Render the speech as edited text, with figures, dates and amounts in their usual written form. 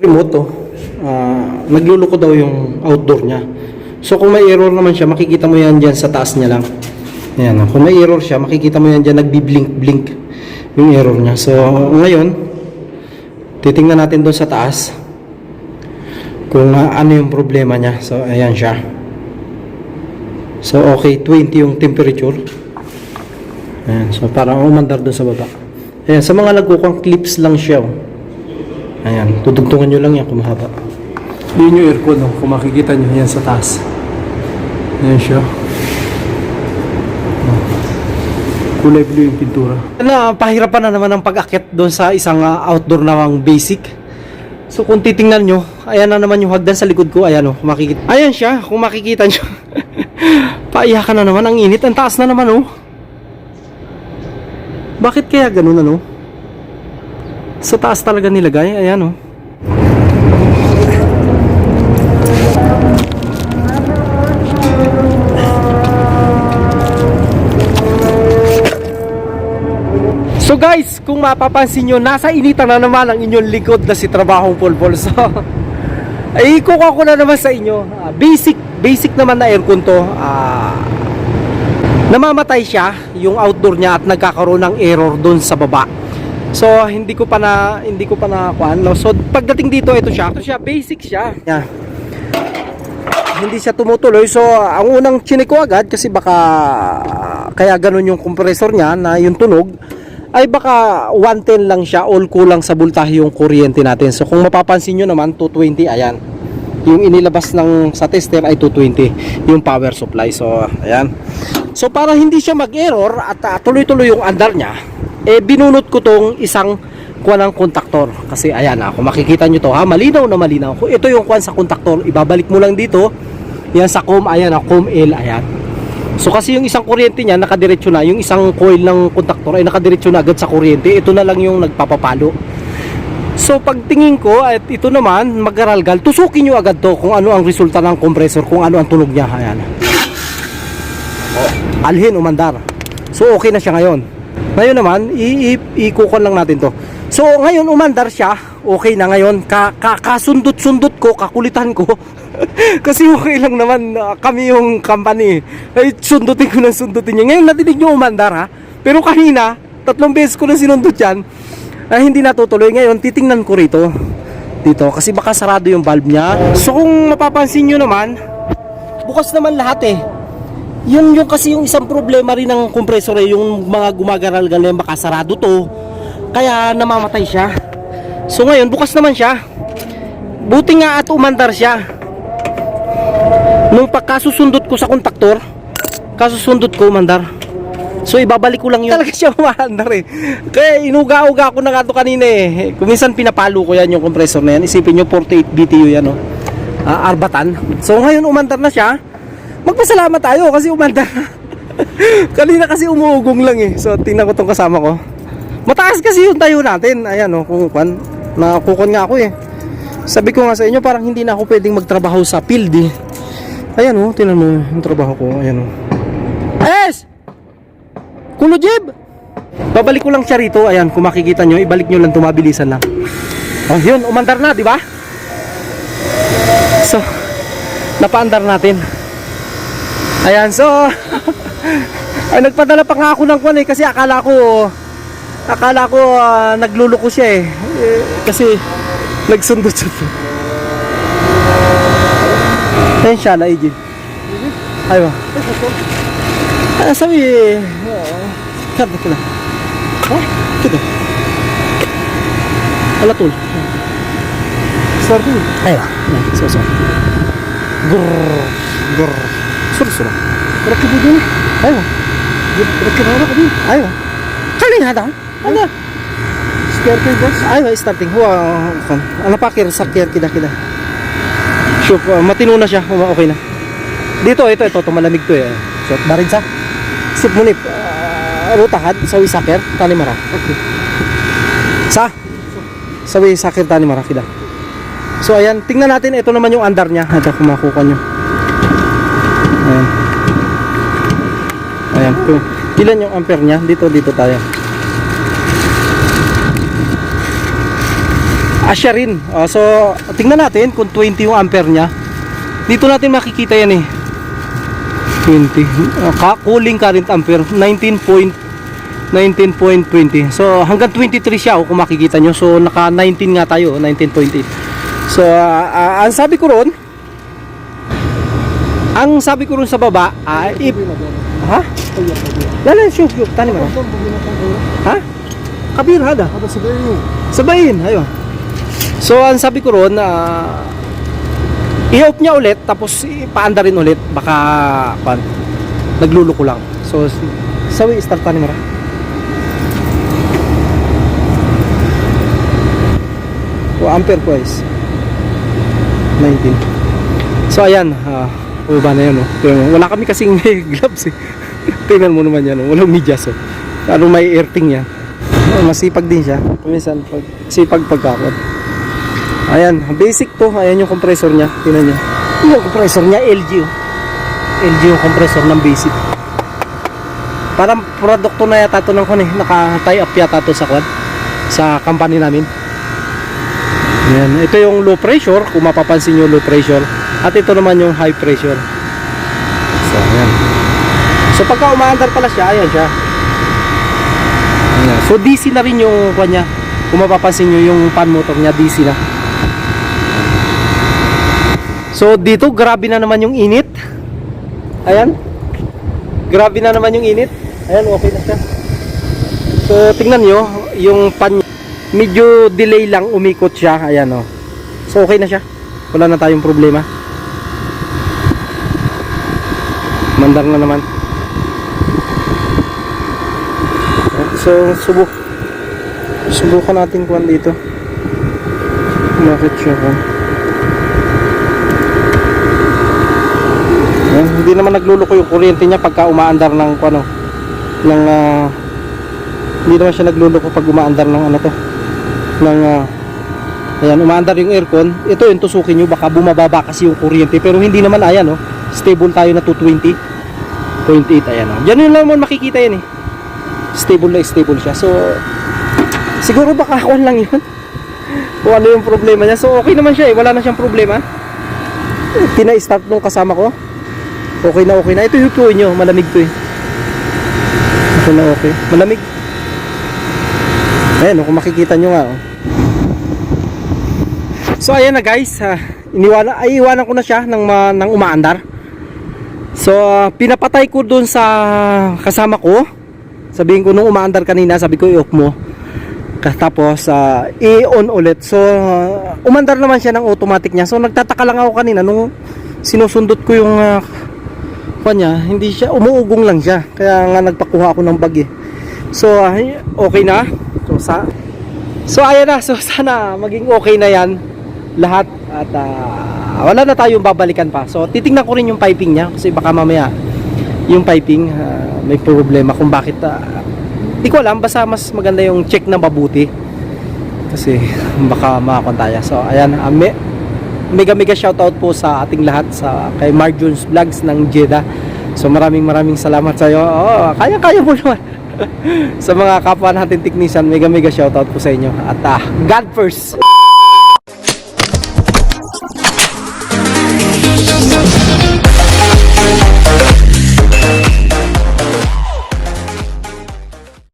Remote to, nagluluko daw yung outdoor niya. So kung may error naman siya, makikita mo yan dyan sa taas niya lang. Ayan, kung may error siya, makikita mo yan dyan, nagbi-blink-blink yung error niya. So ngayon, titingnan natin doon sa taas kung ano yung problema niya. So ayan siya. So okay, 20 yung temperature. Ayan, so parang umandar doon sa baba. Ayan, sa mga nagkukang clips lang siya. Ayan, tudugtungan nyo lang yan kung mahaba. Yun yung aircon, kung makikita nyo yan sa taas. Ayan siya. Kulay blue yung pintura. Pahirapan na naman ang pag-akit doon sa isang outdoor namang basic. So kung titingnan nyo, ayan na naman yung hagdan sa likod ko. Ayan o, kung makikita. Ayan siya, kung makikita nyo. Paiyakan na naman, ang init. Ang taas na naman o. Bakit kaya ganun ano? Sa taas talaga nilagay, ayan oh. So guys, kung mapapansin nyo, nasa initan na naman ang inyong likod na si Trabahong Pulpol. So, ay ikukuha ko na naman sa inyo. Basic naman na aircon to. Namamatay siya, yung outdoor niya, at nagkakaroon ng error doon sa baba. So hindi ko pa na kuan, no? So pagdating dito, ito siya, basic siya. Yeah. Hindi siya tumutuloy. So ang unang chinik ko agad, kasi baka kaya ganun yung compressor niya na yung tunog, ay baka 110 lang siya, all kulang sa voltahe yung kuryente natin. So kung mapapansin nyo naman, 220, ayan. Yung inilabas sa tester ay 220 yung power supply. So ayan. So para hindi siya mag-error at tuloy-tuloy yung andar niya, binunot ko tong isang kuwan ng kontaktor. Kasi ayan, kung makikita nyo to, malinaw na malinaw. Kung ito yung kuwan sa kontaktor, ibabalik mo lang dito. Yan sa COM, ayan, COM L, ayan. So kasi yung isang kuryente niya nakadiretso na, yung isang coil ng kontaktor ay nakadiretso na agad sa kuryente. Ito na lang yung nagpapapalo. So pagtingin ko, at ito naman mag-aralgal, tusukin nyo agad to kung ano ang resulta ng compressor, kung ano ang tunog niya. Ayan. Alhin, umandar. So okay na siya ngayon. Ngayon naman, ikukon lang natin to. So ngayon umandar siya, okay na ngayon. Kasundot-sundot ko, kakulitan ko. Kasi okay lang naman, kami yung company. Ay, sundutin ko ng sundutin niya. Ngayon natinig nyo umandar ha. Pero kanina, 3 beses ko na sinundot yan, hindi natutuloy. Ngayon titingnan ko rito, dito, kasi baka sarado yung valve niya. So kung mapapansin nyo naman, bukas naman lahat eh. Yung kasi yung isang problema rin ng compressor yung mga gumagaral-gal na baka sarado to, kaya namamatay siya. So ngayon bukas naman siya. Buti nga at umandar siya. Nung pagkasusundot ko sa kontaktor, kasusundot ko umandar. So ibabalik ko lang yun. Talaga siya umandar eh. Kaya inuga-uga ko na nga to kanina eh. Kuminsan pinapalo ko yan yung compressor na yan. Isipin nyo 48 BTU yan arbatan. So ngayon umandar na siya. Magpasalamat tayo kasi umandar na. Kanina kasi umuugong lang eh. So tingnan ko tong kasama ko. Mataas kasi yung tayo natin. Ayan kung nakukon nga ako eh. Sabi ko nga sa inyo, parang hindi na ako pwedeng magtrabaho sa field eh. Ayan tingnan mo yung trabaho ko. Ayan Es! Kulo Jeb! Babalik ko lang siya rito. Ayan, kung makikita nyo, ibalik nyo lang, tumabilisan lang. Oh yun, umandar na, di ba? So napaandar natin. Ayan, so ay, nagpadala pa nga ako ng kwan eh, kasi akala ko nagluluko siya eh. Kasi nagsundot-sundot. Ayan siya na Ejin. Aywa. Sabi kada ko na. Kita. Alatul. Sorry. Aywa. So. Grrr. Surat. Rakib dulu. Ayo. Rakib apa tadi? Ayo. Kali ada. Ada. Start bos. Ayo starting. Ano pakir sakir kita. Shoot, matino na siya. Okay na. Dito ito malamig to eh. So barin sa. Sip munip. Rutahad sawi sakir tani mara. Okay. Sawi sakir tani mara kita. So ayan, tingnan natin ito naman yung andar niya. Ito kung makukuha nyo. Ayan. Ilan yung ampere niya? Dito tayo. Asya rin. So tingnan natin kung 20 yung ampere niya. Dito natin makikita yan eh. 20. Cooling current ampere 19.20. So hanggang 23 siya kung makikita nyo. So naka 19 nga tayo, 19.8. So ang sabi ko ron, sa baba, if ha? Lala, syuk, tani mo. Ha? Kabir hada. Sabayin, ayo. So ang sabi ko ron, i-off niya ulit tapos ipaanda rin ulit, baka nagluluko lang. So sawi start tani mo. Ampere po is 19. So ayan, ba na yun, no? Wala kami kasing gloves eh. Tingnan mo naman yan, no? Walang medyas, oh. Ano may earthing yan. Masipag din siya. Minsan sipag pagkakot. Ayan, basic to. Ayan yung compressor niya. Tingnan niyo. Yung compressor niya LG, oh. LG yung compressor ng basic. Parang produkto na yata to ng naka-tie up yata to sa sa company namin. Ayan, ito yung low pressure, kung mapapansin nyo, low pressure. At ito naman yung high pressure. So, ayan. So, pagka umaandar pala siya, ayan siya. Ayan. So, DC na rin yung kanya. Kung mapapansin nyo, yung fan motor niya, DC na. So, dito, grabe na naman yung init. Ayan. Grabe na naman yung init. Ayan, okay na siya. So, tingnan nyo, yung fan medyo delay lang umikot siya. Ayan, oh. So okay na siya, wala na tayong problema. Mandar na naman. So subukan natin kuan dito. Bakit siya kan? Ayan, hindi naman nagluluko yung kuryente niya pagka umaandar ng hindi naman siya nagluluko pag umaandar ng ayan, umaandar yung aircon. Ito yung tusukin nyo, baka bumababa kasi yung kuryente, pero hindi naman. Ayan, stable tayo na 220.8. ayan, dyan yun lang mo makikita yan eh, stable na stable siya. So siguro baka akuan lang yun kung ano yung problema niya. So okay naman siya eh, wala na siyang problema. Tina-start nung kasama ko, okay na. Ito yung tuloy nyo, malamig to eh. Okay na, okay, malamig. Ayan, kung makikita nyo nga, So ayan na guys, iwanan ko na siya ng umaandar. So pinapatay ko dun sa kasama ko. Sabihin ko nung umaandar kanina, sabi ko i-off mo. Tapos i-on ulit. So umandar naman siya ng automatic niya. So nagtataka lang ako kanina nung sinusundot ko yung kanya, hindi siya, umuugong lang siya. Kaya nga nagpakuha ako ng bag eh. So okay na. So ayan na. So sana maging okay na yan lahat. At wala na tayong babalikan pa. So titingnan ko rin yung piping niya, kasi baka mamaya yung piping may problema kung bakit. Di ko alam, basta mas maganda yung check na mabuti, kasi baka makakantaya. So ayan, mega shoutout po sa ating lahat, kay Marjun's Vlogs ng Jeddah. So maraming salamat sa iyo. Kaya mo naman. Sa mga kapwa natin technician, mega shoutout po sa inyo. At God first.